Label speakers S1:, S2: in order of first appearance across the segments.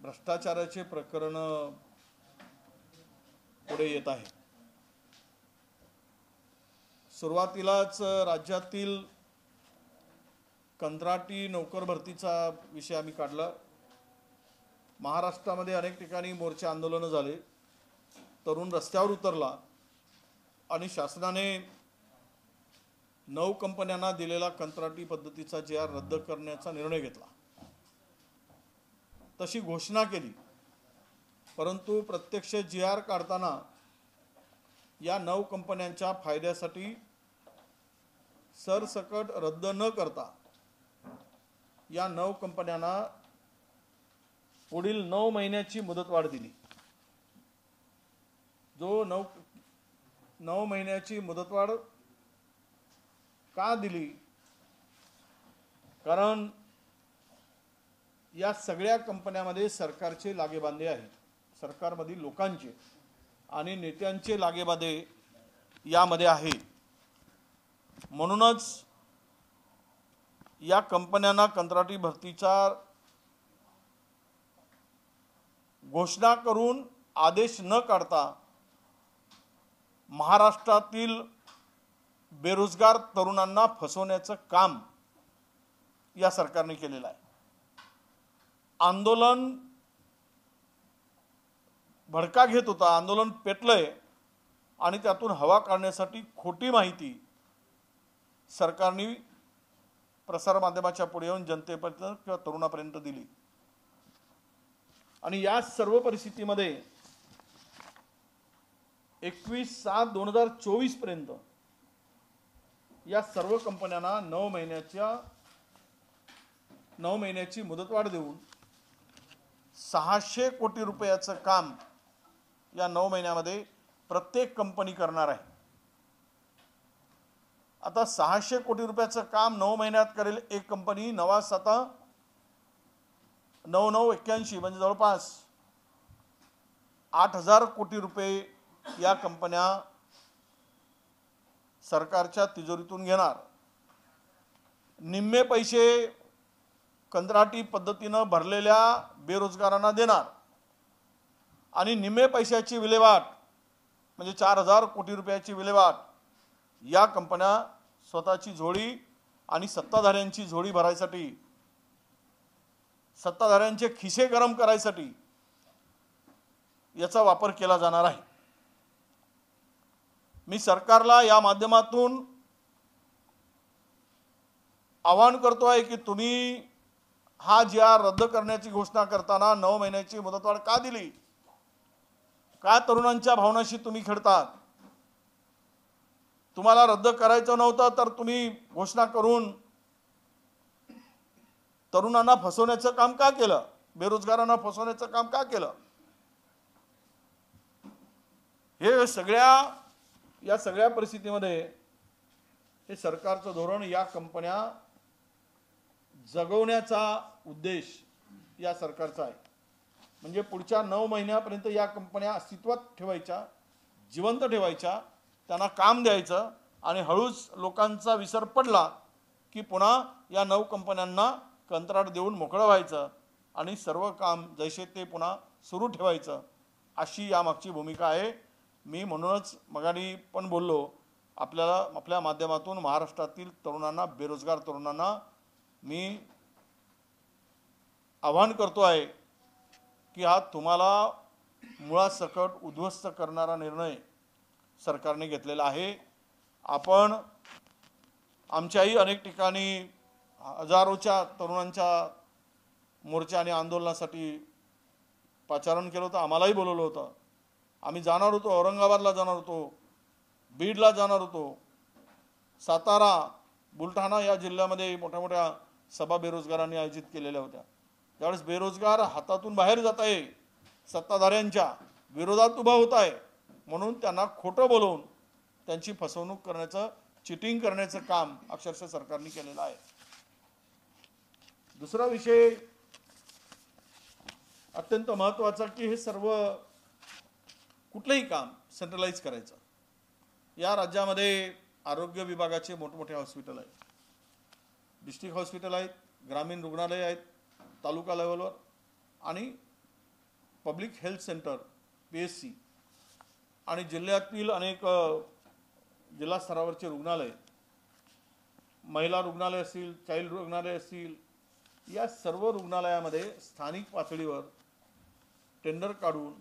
S1: भ्रष्टाचाराचे प्रकरण पुढे येत आहे। सुरुवातीलाच राज्यातील कंत्राटी नोकर भरतीचा विषय आम्ही काढला। महाराष्ट्रामध्ये अनेक ठिकाणी मोर्चे आंदोलन झाले, तरुण रस्त्यावर उतरला आणि शासनाने 9 कंपन्यांना दिलेला कंत्राटी पद्धतीचा GR रद्द करण्याचा निर्णय घेतला, तशी घोषणा केली। परंतु प्रत्यक्ष GR काढताना या 9 कंपन्यांच्या फायद्यासाठी सरसकट रद्द न करता या 9 कंपन्यांना पुढील 9 महिन्याची मुदतवाढ दिली। जो 9 महिन्याची मुदतवाढ का दिली? कारण या सगळ्या कंपन्यांमध्ये सरकारचे लागेबांधे आहेत, सरकारमधील लोकांचे आणि नेत्यांचे लागेबांधे यामध्ये आहे। म्हणूनच या कंपन्यांना कंत्राटी भरतीचा घोषणा करून आदेश न काढता महाराष्ट्रातील बेरोजगार तरुणांना फसवण्याचं काम या सरकारने केलेलं आहे। आंदोलन भडका घेत होता, आंदोलन पेटलंय आणि त्यातून हवा काढण्यासाठी खोटी माहिती सरकारने प्रसार माध्यमाच्या पुढे येऊन जनतेपर्यंत किंवा तरुणापर्यंत दिली। आणि या सर्व परिस्थितीमध्ये 21/7/2024 पर्यंत या सर्व कंपन्यांना 9 महिन्याची मुदतवाढ देऊन 600 कोटी रुपयाचं काम या 9 महिन्यामध्ये प्रत्येक कंपनी करणार आहे। आता 600 कोटी रुपयाचं काम 9 महिन्यात करेल एक कंपनी। 9/7/9/81 म्हणजे जवळपास 8,000 कोटी रुपये या कंपन्या सरकारच्या तिजोरीतून घेणार। निम्मे पैसे कंत्राटी पद्धतीने भरलेल्या बेरोजगारांना देणार आणि निम्मे पैशाची विल्हेवाट म्हणजे 4,000 कोटी रुपयाची विल्हेवाट या कंपन्या स्वतःची झोळी आणि सत्ताधाऱ्यांची झोळी भरायसाठी, सत्ताधाऱ्यांचे खिसे गरम करायसाठी याचा वापर केला जाणार आहे। मी सरकारला या माध्यमातून आवाहन करतोय की तुम्ही हा GR रद्द करण्याची घोषणा करताना 9 महिन्याची मुदतवाढ का दिली? का तरुणांच्या भावनांशी तुम्ही खेळतात? तुम्हाला रद्द करायचं नव्हतं तर तुम्ही घोषणा करून तरुणांना फसवण्याचं काम का केलं? बेरोजगारांना फसवण्याचं काम का केलं? हे या सगळ्या परिस्थितीमध्ये हे सरकारचं धोरण या कंपन्या जगवण्याचा उद्देश या सरकारचा आहे। म्हणजे पुढच्या 9 महिन्यापर्यंत या कंपन्या अस्तित्वात ठेवायच्या, जिवंत ठेवायच्या, त्यांना काम द्यायचं आणि हळूच लोकांचा विसर पडला की पुन्हा या 9 कंपन्यांना कंत्राट देऊन मोकळं व्हायचं आणि सर्व काम जैसे ते पुन्हा सुरू ठेवायचं, अशी यामागची भूमिका आहे। मी म्हणूनच मगानी पण बोललो, आपल्या माध्यमातून महाराष्ट्रातील तरुणांना, बेरोजगार तरुणांना मी आवाहन करतो आहे की हा तुम्हाला मुळासकट उद्ध्वस्त करणारा निर्णय सरकारने घेतलेला आहे। आपण आमच्याही अनेक ठिकाणी हजारोच्या तरुणांच्या मोर्चा आणि आंदोलनासाठी पाचारण केलं होतं, आम्हालाही बोलवलं होतं। आम्ही जाणार होतो, औरंगाबादला जाणार होतो, बीडला जाणार होतो, सातारा, बुलढाणा या जिल्ह्यामध्ये मोठ्या मोठ्या सभा बेरोजगारांनी आयोजित केलेल्या होत्या। त्यावेळेस बेरोजगार हातातून बाहेर जात आहे, सत्ताधाऱ्यांच्या विरोधात उभा होत आहे, म्हणून त्यांना खोटं बोलवून त्यांची फसवणूक करण्याचं, चिटिंग करण्याचं काम अक्षरशः सरकारने केलेलं आहे। दुसरा विषय अत्यंत महत्त्वाचा की हे सर्व कुठलंही काम सेंट्रलाइज करायचं। या राज्यामध्ये आरोग्य विभागाचे मोठमोठे हॉस्पिटल आहेत, डिस्ट्रिक्ट हॉस्पिटल आहेत, ग्रामीण रुग्णालय आहेत, तालुका लेवलवर आणि पब्लिक हेल्थ सेंटर PHC आणि जिल्ह्यातील अनेक जिल्हा स्तरावरचे रुग्णालय, महिला रुग्णालय असतील, चाइल्ड रुग्णालय असतील, या सर्व रुग्णालयामध्ये स्थानिक पातळीवर टेंडर काढून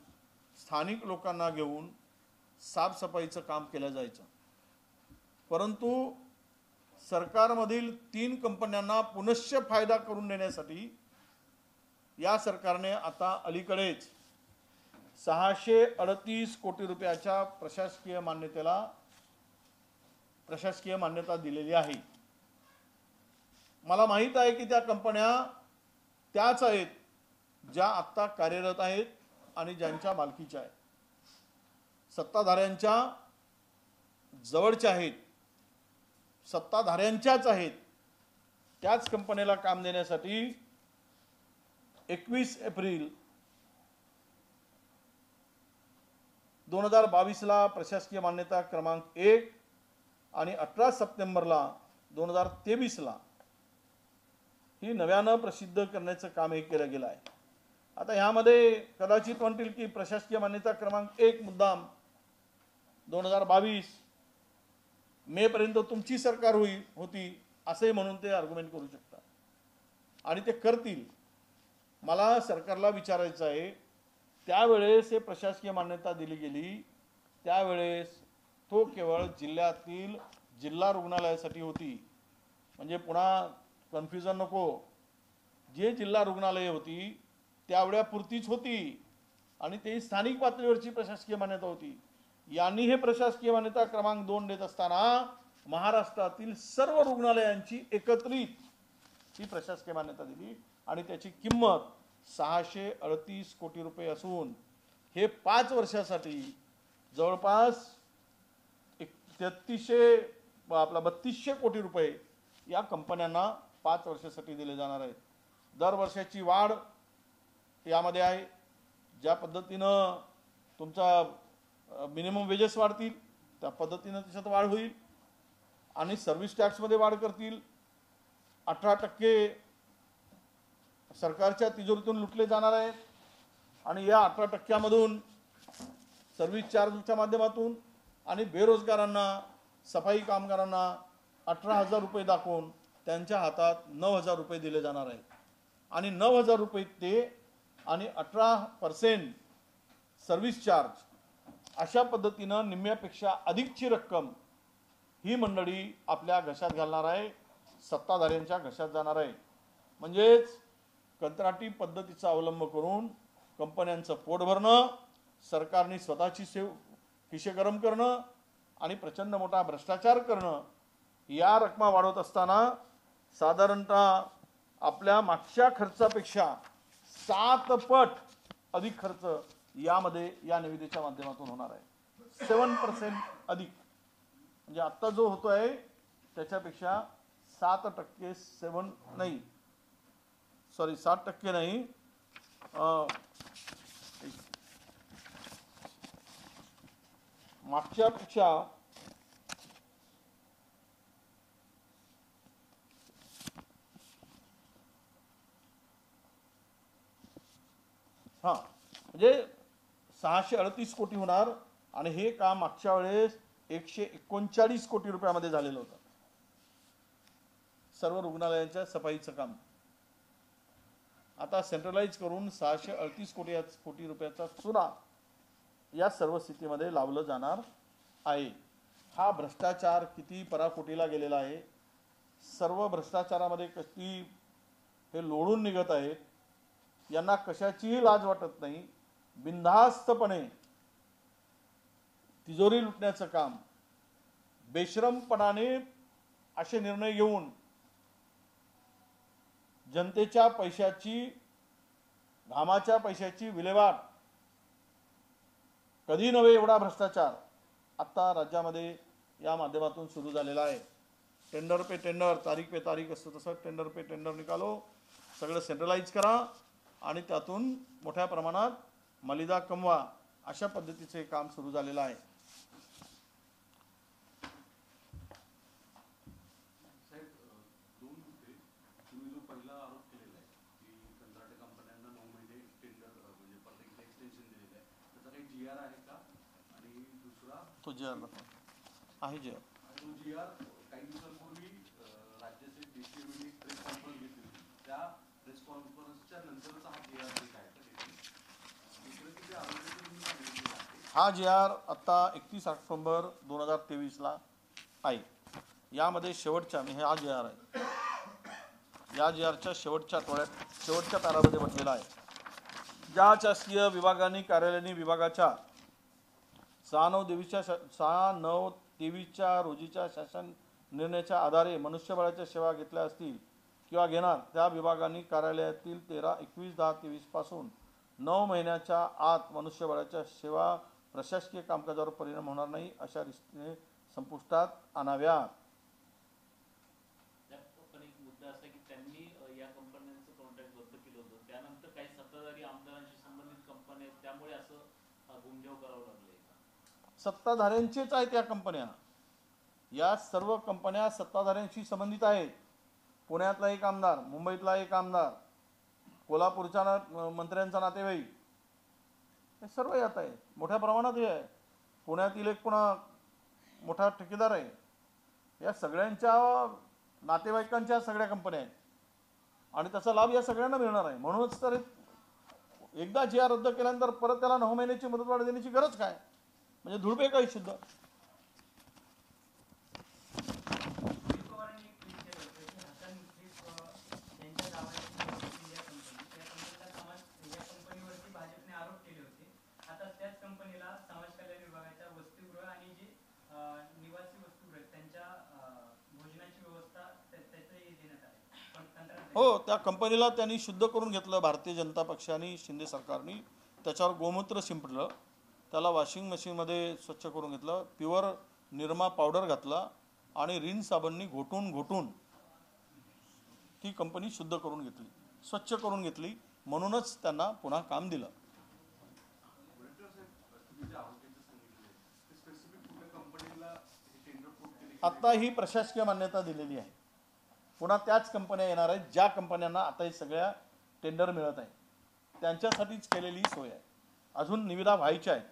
S1: स्थानिक लोकांना घेऊन साफसफाईचं काम केलं जायचं. परंतु सरकारमधील 3 कंपन्यांना पुनश्च फायदा करून देण्यासाठी या सरकारने आता अलीकडेच 638 कोटी रुपयाच्या प्रशासकीय मान्यता दिलेली आहे. मला माहीत आहे की त्या कंपन्या त्याच आहेत ज्या आत्ता कार्यरत आहेत आणि ज्यांच्या मालकीच्या आहेत, सत्ताधाऱ्यांच्या जवळच्या आहेत, सत्ताधाऱ्यांच्याच आहेत. त्याच कंपनीला काम देण्यासाठी 21 एप्रिल 2022ला प्रशासकीय मान्यता क्रमांक 1 आणि 18 सप्टेंबरला 2023ला ही नव्यानं प्रसिद्ध करण्याचं काम हे केलं गेलं आहे. आता ह्यामध्ये कदाचित म्हणतील की प्रशासकीय मान्यता क्रमांक 1 मुद्दाम 2022 मे पर्यंत तुमची सरकार होती असे म्हणून ते आर्ग्युमेंट करू शकतात आणि ते करतील. मला सरकारला विचारायचं आहे, त्यावेळेस हे प्रशासकीय मान्यता दिली गेली त्यावेळेस तो केवळ जिल्ह्यातील जिल्हा रुग्णालयासाठी होती. म्हणजे पुन्हा कन्फ्युजन नको, जे जिल्हा रुग्णालये होती त्यावेळेपुरतीच होती आणि ते स्थानिक पातळीवरची प्रशासकीय मान्यता होती. यांनी हे प्रशासकीय मान्यता क्रमांक 2 देत असताना महाराष्ट्रातील सर्व रुग्णालयांची एकत्रित ही प्रशासकीय मान्यता दिली आणि त्याची किंमत 638 कोटी रुपये असून हे 5 वर्षासाठी जवळपास 3200 कोटी रुपये या कंपन्यांना 5 वर्षासाठी दिले जाणार आहेत. दरवर्षाची वाढ यामध्ये आहे. ज्या पद्धतीनं तुमचा मिनिमम वेजेस वाढतील त्या पद्धतीनं त्याच्यात वाढ होईल आणि सर्व्हिस टॅक्समध्ये वाढ करतील. 18% सरकारच्या तिजोरीतून लुटले जाणार आहेत आणि या 18%मधून सर्व्हिस चार्जच्या माध्यमातून आणि बेरोजगारांना, सफाई कामगारांना 18,000 रुपये दाखवून त्यांच्या हातात 9,000 रुपये दिले जाणार आहेत आणि 9,000 रुपये ते आणि 18% सर्व्हिस चार्ज अशा पद्धतीनं निम्म्यापेक्षा अधिकची रक्कम ही मंडळी आपल्या घशात घालणार आहे, सत्ताधाऱ्यांच्या घशात जाणार आहे. म्हणजेच कंत्राटी पद्धतीचा अवलंब करून कंपन्यांचं पोट भरणं, सरकारने स्वतःची खिशे गरम करणं आणि प्रचंड मोठा भ्रष्टाचार करणं. या रकमा वाढवत असताना साधारणतः आपल्या मागच्या खर्चापेक्षा 7 पट अधिक खर्च यामध्ये या निविदेच्या माध्यमातून होणार आहे. 7% अधिक, म्हणजे आत्ता जो होतोय त्याच्यापेक्षा 7% 7% नाही, मागच्या पेक्षा म्हणजे 638 कोटी होणार आणि हे काम मागच्या वेळेस 139 कोटी रुपयामध्ये झालेलं होतं. सर्व रुग्णालयांच्या सफाईचं काम आता सेंट्रलाइज करून 638 कोटी रुपयाचा चुना या सर्व स्थितीमध्ये लावलं जाणार आहे. हा भ्रष्टाचार किती पराकोटीला गेलेला आहे. सर्व भ्रष्टाचारामध्ये कशी हे लोळून निघत आहेत. यांना कशाचीही लाज वाटत नाही. बिनधास्तपणे तिजोरी लुटण्याचं काम, बेशरमपणाने असे निर्णय घेऊन जनतेच्या पैशाची, घामाच्या पैशाची विल्हेवाट कधी नव्हे एवढा भ्रष्टाचार आता राज्यामध्ये या माध्यमातून सुरू झालेला आहे. टेंडर पे टेंडर, तारीख पे तारीख असतं तसं टेंडर पे टेंडर निकालो, सगळं सेंट्रलाइज करा आणि त्यातून मोठ्या प्रमाणात मलिदा कमवा, अशा पद्धतीचे काम सुरू झालेलं आहे. तो जे आर आहे जे आर
S2: काही दिवसांपूर्वी राज्याचे डीसीएमने प्रेस कॉन्फरन्स घेतली होती. त्या प्रेस कॉन्फरन्सच्या नंतरचा हा जे आर आहे दुसरं की ते आरोग्याचं तुम्ही सांगितलेलं आहे.
S1: हा जे आर आता 31 ऑक्टोबर 2023ला आहे. यामध्ये शेवटच्या हे हा जे आर आहे, या जे आरच्या शेवटच्या पॅरामध्ये म्हटलेला आहे, ज्या शासकीय विभागांनी कार्यालयांनी विभागाच्या 6/9/23च्या रोजीच्या शासन निर्णयाच्या आधारे मनुष्यबळाच्या सेवा घेतल्या असतील किंवा घेणार, त्या विभागांनी कार्यालयातील 13/21/10/23 पासून 9 महिन्याच्या आत मनुष्यबळाच्या सेवा प्रशासकीय कामकाजावर परिणाम होणार नाही अशा रीतीने संपुष्टात आणाव्यात.
S3: मुद्दा असा की त्यांनी या कंपन्यांचं कॉन्ट्रॅक्ट रद्द केलं होतं, त्यानंतर काही सत्ताधारी आमदारांशी संबंधित कंपन्या, त्यामुळे असं घुमजाव करावं लागलंय.
S1: सत्ताधाऱ्यांचेच आहेत या कंपन्या. या सर्व कंपन्या सत्ताधाऱ्यांशी संबंधित आहेत. पुण्यातला एक आमदार, मुंबईतला एक आमदार, कोल्हापूरच्या मंत्र्यांचा नातेवाईक, हे सर्व यात आहे. मोठ्या प्रमाणात हे आहे. पुण्यातील एक पुन्हा मोठा ठेकेदार आहे. या सगळ्यांच्या नातेवाईकांच्या सगळ्या कंपन्या आहेत आणि त्याचा लाभ या सगळ्यांना मिळणार आहे. म्हणूनच तर एकदा जी आर रद्द केल्यानंतर परत त्याला 9 महिन्याची मुदतवाढ देण्याची गरज काय? म्हणजे धुळपे काही शुद्ध. हो, त्या कंपनीला त्यांनी शुद्ध करून घेतलं. भारतीय जनता पक्षाने, शिंदे सरकारने त्याच्यावर गोमूत्र शिंपडलं, त्याला वॉशिंग मशीनमध्ये स्वच्छ करून घेतलं, प्युअर निरमा पावडर घातला आणि रिन साबणनी घोटून ती कंपनी शुद्ध करून घेतली, स्वच्छ करून घेतली. म्हणूनच त्यांना पुन्हा काम दिलं. आता ही प्रशासकीय मान्यता दिलेली आहे. पुन्हा त्याच कंपन्या येणार आहेत ज्या कंपन्यांना आता हे सगळ्या टेंडर मिळत आहे, त्यांच्यासाठीच केलेली सोय आहे. अजून निविदा व्हायच्या आहेत.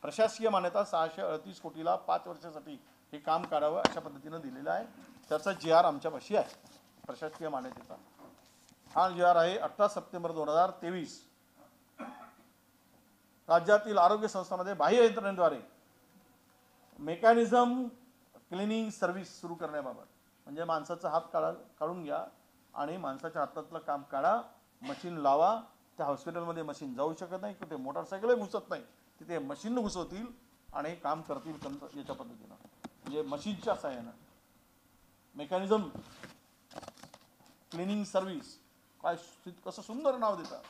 S1: प्रशासकीय मान्यता 638 कोटीला 5 वर्षासाठी हे काम काढावं अशा पद्धतीनं दिलेलं आहे. त्याचा जी आर आमच्यापाशी आहे प्रशासकीय मान्यतेचा. हा जी आर आहे 18 सप्टेंबर 2023. राज्यातील आरोग्य संस्थांमध्ये बाह्य यंत्रणेद्वारे मेकॅनिझम क्लिनिंग सर्व्हिस सुरू करण्याबाबत. म्हणजे माणसाचा हात काढून घ्या आणि माणसाच्या हातातलं काम काढा, मशीन लावा. त्या हॉस्पिटलमध्ये मशीन जाऊ शकत नाही, कुठे मोटरसायकल घुसत नाही, तिथे मशीन घुसवतील आणि काम करतील याच्या पद्धतीनं. म्हणजे मशीनच्या साहाय्यानं मेकॅनिझम क्लिनिंग सर्व्हिस. काय कसं सुंदर नाव देतात.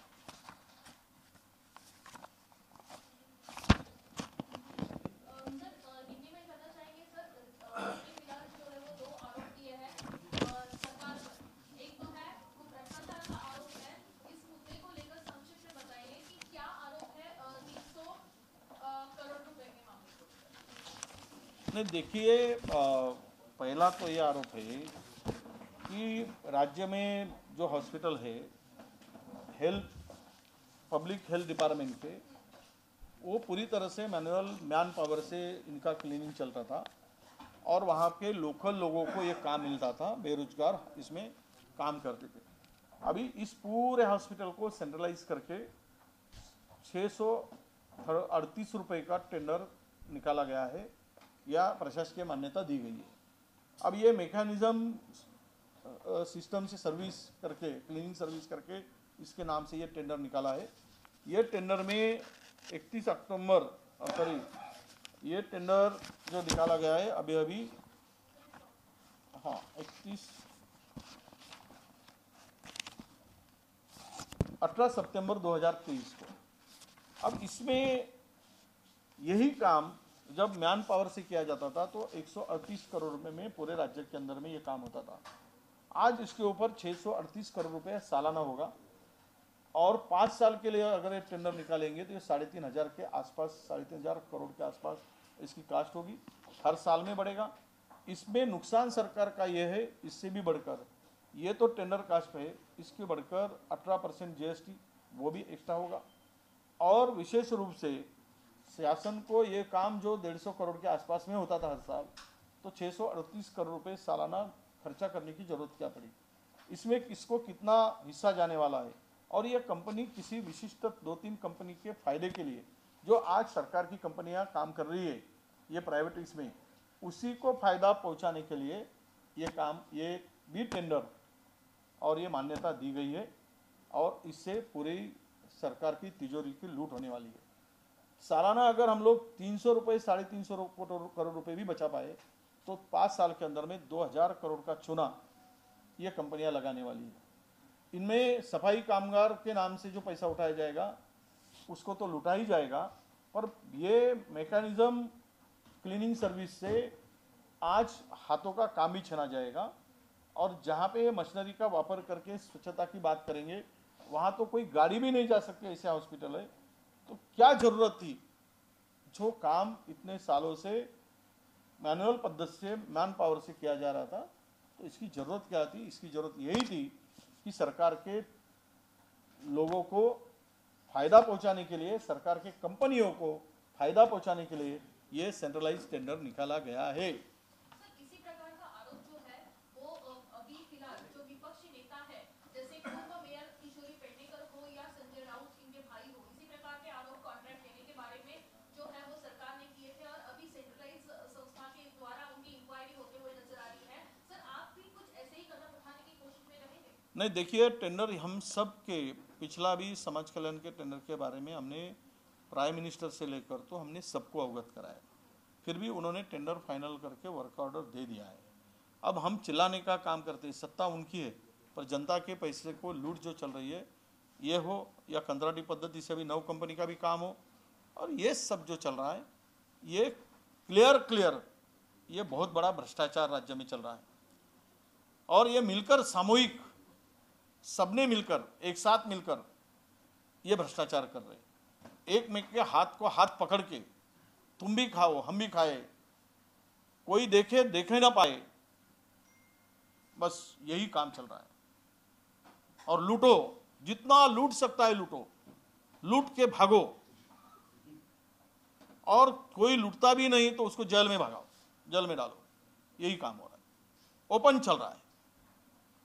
S1: नहीं, देखिए पहला तो ये आरोप है कि राज्य में जो हॉस्पिटल है, पब्लिक हेल्थ डिपार्टमेंट के, वो पूरी तरह से मैन पावर से इनका क्लीनिंग चलता था और वहाँ के लोकल लोगों को ये काम मिलता था, बेरोजगार इसमें काम करते थे. अभी इस पूरे हॉस्पिटल को सेंट्रलाइज करके 638 रुपये का टेंडर निकाला गया है या प्रशासकीय मान्यता दी गई है. अब ये मैकेनिज्म सिस्टम से सर्विस करके, क्लीनिंग सर्विस करके इसके नाम से ये टेंडर निकाला है. ये टेंडर में 31 अक्टूबर ये टेंडर जो निकाला गया है अभी 18 सितंबर 2023 को. अब इसमें यही काम जब मैन पावर से किया जाता था तो 138 करोड़ रुपए में पूरे राज्य के अंदर में ये काम होता था. आज इसके ऊपर 638 करोड़ रुपए सालाना होगा और 5 साल के लिए अगर ये टेंडर निकालेंगे तो ये 3,500 के आसपास, 3,500 करोड़ के आसपास इसकी कास्ट होगी. हर साल में बढ़ेगा. इसमें नुकसान सरकार का ये है, इससे भी बढ़कर ये तो टेंडर कास्ट है, इसके बढ़कर 18% GST वो भी एक्स्ट्रा होगा. और विशेष रूप से शासन को ये काम जो 150 करोड़ के आसपास में होता था हर साल, तो 638 करोड़ रुपए सालाना खर्चा करने की जरूरत क्या पड़ी। इसमें किसको कितना हिस्सा जाने वाला है, और ये कंपनी किसी विशिष्ट 2-3 कंपनी के फायदे के लिए, जो आज सरकार की कंपनियां काम कर रही है ये प्राइवेट इसमें, उसी को फायदा पहुंचाने के लिए ये भी टेंडर और ये मान्यता दी गई है, और इससे पूरी सरकार की तिजोरी की लूट होने वाली है। सालाना अगर हम लोग 300 रुपये 350 करोड़ रुपए भी बचा पाए तो 5 साल के अंदर में 2000 करोड़ का चूना ये कंपनियां लगाने वाली है। इनमें सफाई कामगार के नाम से जो पैसा उठाया जाएगा उसको तो लुटा ही जाएगा, पर ये मैकेनिज्म क्लीनिंग सर्विस से आज हाथों का काम भी छीना जाएगा, और जहाँ पे मशीनरी का वापर करके स्वच्छता की बात करेंगे वहाँ तो कोई गाड़ी भी नहीं जा सकती, ऐसे हॉस्पिटल है। तो क्या जरूरत थी, जो काम इतने सालों से मैनुअल पद्धति से मैन पावर से किया जा रहा था, तो इसकी जरूरत क्या थी। इसकी जरूरत यही थी कि सरकार के लोगों को फायदा पहुंचाने के लिए, सरकार के कंपनियों को फायदा पहुंचाने के लिए ये सेंट्रलाइज टेंडर निकाला गया है।
S4: सर, इसी प्रकार का आरोप जो है वो अभी फिलहाल जो विपक्षी नेता है, जैसे पूर्व मेयर किशोरी पेडनेकर हो या संजय राउत इनके भाई हो, इसी प्रकार के आरोप कॉन्ट्रैक्ट लेने के बारे में जो है वो सरकार ने किए थे, और अभी सेंट्रलाइज संस्था के द्वारा उनकी इंक्वायरी होते हुए नजर आ रही है। सर, आप भी कुछ ऐसे ही कदम उठाने की कोशिश में रहेंगे?
S1: नहीं, देखिए, टेंडर हम सब के, पिछला भी समाज कल्याण के टेंडर के बारे में हमने प्राइम मिनिस्टर से लेकर तो हमने सबको अवगत कराया, फिर भी उन्होंने टेंडर फाइनल करके वर्क ऑर्डर दे दिया है। अब हम चिल्लाने का काम करते हैं, सत्ता उनकी है, पर जनता के पैसे को लूट जो चल रही है ये हो, या कंत्राटी पद्धति से भी नव कंपनी का भी काम हो, और ये सब जो चल रहा है ये क्लियर ये बहुत बड़ा भ्रष्टाचार राज्य में चल रहा है। और ये मिलकर सामूहिक, सबने मिलकर एक साथ मिलकर ये भ्रष्टाचार कर रहे हैं। एक में के हाथ को हाथ पकड़ के तुम भी खाओ हम भी खाए, कोई देखे ना पाए, बस यही काम चल रहा है। और लूटो, जितना लूट सकता है लूटो, लूट के भागो, और कोई लूटता भी नहीं तो उसको जेल में भगाओ, जेल में डालो, यही काम हो रहा है, ओपन चल रहा है।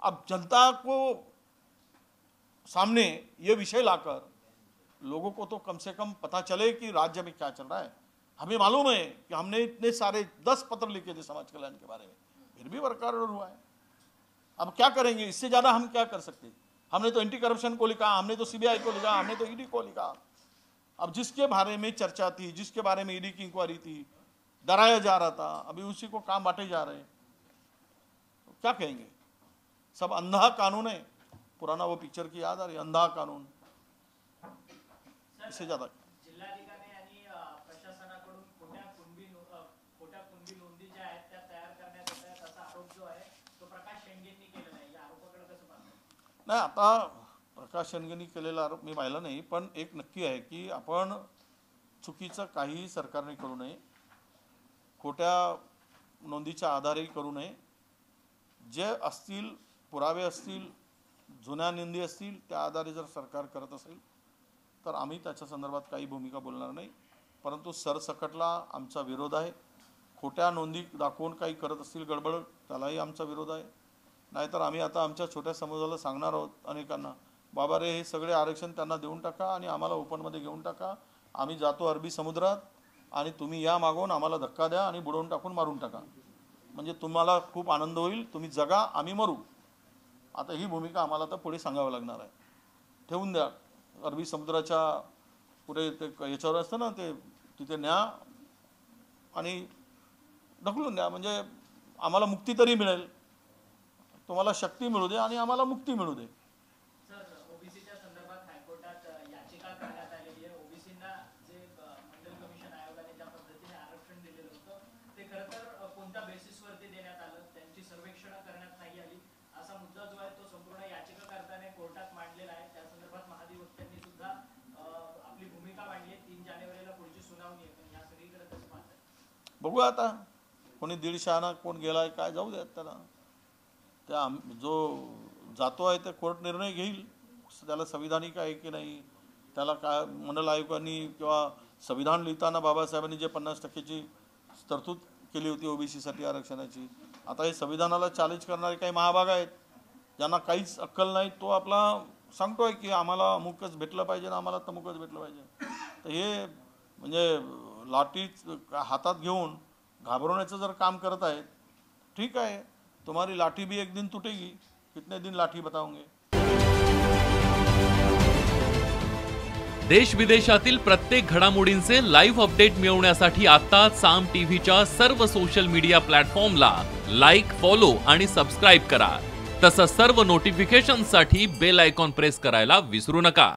S1: अब जनता को सामने ये विषय लाकर लोगों को तो कम से कम पता चले कि राज्य में क्या चल रहा है। हमें मालूम है कि हमने इतने सारे 10 पत्र लिखे थे समाज कल्याण के बारे में, फिर भी वर्क ऑर्डर हुआ है। अब क्या करेंगे, इससे ज्यादा हम क्या कर सकते। हमने तो एंटी करप्शन को लिखा, हमने तो सीबीआई को लिखा, हमने तो ईडी को लिखा। अब जिसके बारे में चर्चा थी, जिसके बारे में ईडी की इंक्वायरी थी, डराया जा रहा था, अभी उसी को काम बांटे जा रहे हैं, तो क्या कहेंगे। सब अंधा कानून है, पुराना वो पिक्चर की याद आ रही, अंधा कानून, इससे ज्यादा।
S3: जिल्हाधिकारी आणि प्रशासनाकडून खोट्या कुणबी नोंदी ज्या आहेत त्या तयार करण्यात येत आहेत असा आरोप जो आहे तो प्रकाश शेंडेंनी केलेला आहे, या आरोपाकडे कसं पाहता?
S1: नाही, आता प्रकाश शेंडेंनी केलेला आरोप मी पाहिला नाही, पण एक नक्की आहे की आपण चुकीचं काहीही सरकारने करू नये, खोट्या नोंदीच्या आधारे करू नये। जे असतील पुरावे असतील, जुन्या नोंदी असतील, त्या आधारे जर सरकार करत असेल तर आम्ही त्याच्या संदर्भात काही भूमिका बोलणार नाही, परंतु सरसकटला आमचा विरोध आहे। खोट्या नोंदी दाखवून काही करत असतील गडबड, त्यालाही आमचा विरोध आहे। नाहीतर आम्ही आता आमच्या छोट्या समाजाला सांगणार आहोत अनेकांना, बाबा रे, हे सगळे आरक्षण त्यांना देऊन टाका आणि आम्हाला ओपनमध्ये घेऊन टाका, आम्ही जातो अरबी समुद्रात आणि तुम्ही या मागून आम्हाला धक्का द्या आणि बुडवून टाकून मारून टाका, म्हणजे तुम्हाला खूप आनंद होईल, तुम्ही जगा आम्ही मरू। आता ही भूमिका आम्हाला तर पुढे सांगावं लागणार आहे। ठेवून द्या अरबी समुद्राच्या पुढे, ते याच्यावर असतं ना, ते तिथे न्या आणि ढकलून द्या, म्हणजे आम्हाला मुक्ती तरी मिळेल, तुम्हाला शक्ती मिळू दे आणि आम्हाला मुक्ती मिळू दे।
S3: सर, ओबीसीच्या संदर्भात हायकोर्टात याचिका करण्यात आलेली आहे। ओबीसींना जे मंडल कमिशन आयोगाने ज्या पद्धतीने आरक्षण दिलेलं होतं ते खरं तर कोणत्या बेसिसवरती देण्यात आलं, त्यांची सर्वेक्षण करण्यात नाही आली, असा मुद्दा जो आहे तो संपूर्ण याचिकाकर्त्याने कोर्टात मांडलेला आहे। त्या संदर्भात महाधिवक्त्यांनी सुद्धा आपली भूमिका मांडली आहे। 3 जानेवारीला पुढची सुनावणी आहे, पण या सगळीकडे कसं पाहताय?
S1: बघूया आता, कोणी 150 आणा, कोण गेलाय काय, जाऊ द्या त्याला, त्या जो जातो आहे ते कोर्ट निर्णय घेईल, त्याला संविधानिक आहे की नाही, त्याला काय मंडल आयोगाने किंवा संविधान लिहिताना बाबासाहेबांनी जे 50%ची तरतूद केली होती ओबीसीसाठी आरक्षणाची, आता हे संविधानाला चॅलेंज करणारे काही महाभाग आहेत ज्यांना काहीच अक्कल नाही, तो आपला सांगतोय की आम्हाला अमुकच भेटलं पाहिजे ना आम्हाला तमुकच भेटलं पाहिजे. तर हे म्हणजे लाठी हातात घेऊन घाबरवण्याचं जर काम करत आहेत, ठीक आहे, तुम्हारी लाठी भी एक दिन टूटेगी, कितने दिन लाठी बताओगे.
S5: देश विदेशातील प्रत्येक घडामोडींचे लाईव्ह अपडेट मिळवण्यासाठी आता साम टीव्हीच्या सर्व सोशल मीडिया प्लॅटफॉर्मला लाईक, फॉलो आणि सबस्क्राईब करा. तसंच सर्व नोटिफिकेशनसाठी बेल आयकॉन प्रेस करायला विसरू नका.